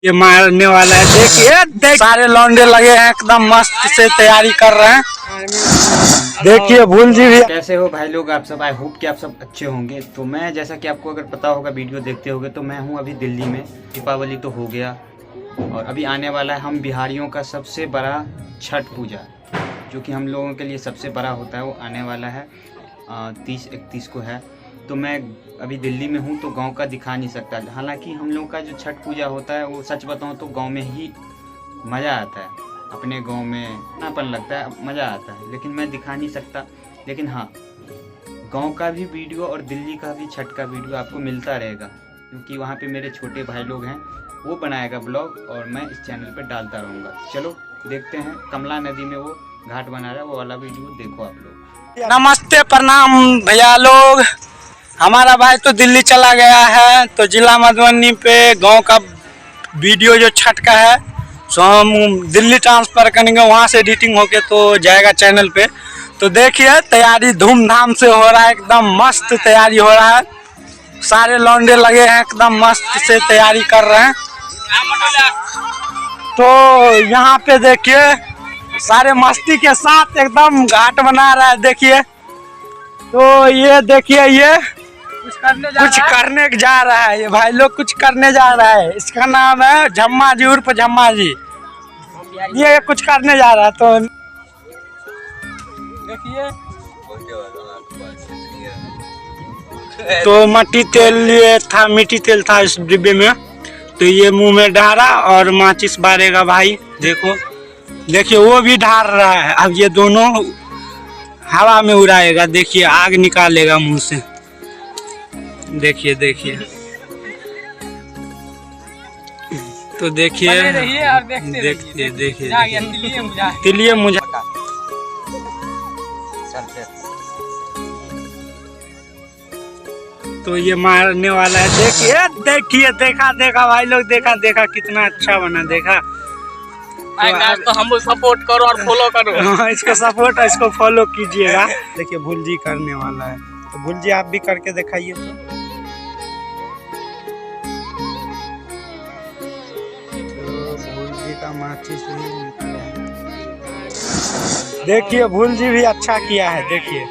ये मारने वाला है। देखिए सारे लौंडे लगे हैं एकदम मस्त से तैयारी कर रहे हैं। देखिए भूल जी भी। कैसे हो भाई लोग आप सब। आई होप कि आप सब अच्छे होंगे। तो मैं जैसा कि आपको अगर पता होगा वीडियो देखते होगे तो मैं हूं अभी दिल्ली में। दीपावली तो हो गया और अभी आने वाला है हम बिहारियों का सबसे बड़ा छठ पूजा, जो कि हम लोगों के लिए सबसे बड़ा होता है। वो आने वाला है 30-31 को है। तो मैं अभी दिल्ली में हूँ तो गांव का दिखा नहीं सकता। हालांकि हम लोगों का जो छठ पूजा होता है वो सच बताऊँ तो गांव में ही मज़ा आता है। अपने गांव में अपनापन लगता है, मज़ा आता है। लेकिन मैं दिखा नहीं सकता। लेकिन हाँ, गांव का भी वीडियो और दिल्ली का भी छठ का वीडियो आपको मिलता रहेगा, क्योंकि वहाँ पे मेरे छोटे भाई लोग हैं, वो बनाएगा ब्लॉग और मैं इस चैनल पे डालता रहूँगा। चलो देखते हैं। कमला नदी में वो घाट बना रहा है, वो वाला वीडियो देखो आप लोग। नमस्ते प्रणाम भैया लोग। हमारा भाई तो दिल्ली चला गया है, तो जिला मधुबनी पे गांव का वीडियो जो छठ का है सो हम दिल्ली ट्रांसफ़र करेंगे, वहाँ से एडिटिंग होके तो जाएगा चैनल पे। तो देखिए तैयारी धूमधाम से हो रहा है, एकदम मस्त तैयारी हो रहा है। सारे लौंडे लगे हैं एकदम मस्त से तैयारी कर रहे हैं। तो यहाँ पे देखिए सारे मस्ती के साथ एकदम घाट बना रहा है। देखिए तो ये देखिए ये कुछ करने जा रहा है। ये भाई लोग कुछ करने जा रहा है। इसका नाम है झम्मा जी उर्फ झम्मा जी। ये कुछ करने जा रहा है। तो देखिए तो मट्टी तेल लिए था, मिट्टी तेल था इस डिब्बे में, तो ये मुंह में डाला और माचिस बारेगा भाई। देखो देखिए वो भी ढार रहा है। अब ये दोनों हवा में उड़ाएगा। देखिए आग निकालेगा मुंह से। देखिए देखिए तो देखिए देखिए देखिए तिलिए मुझे तो ये मारने वाला है। देखिए देखिए देखा भाई लोग, देखा कितना अच्छा बना। देखा तो हम सपोर्ट करो और फॉलो करो। इसको सपोर्ट, इसको फॉलो कीजिएगा। देखिए भूल जी करने वाला है, तो भूल जी आप भी करके दिखाइए। तो भूल जी का माचिस देखिए, भूल जी भी अच्छा किया है। देखिए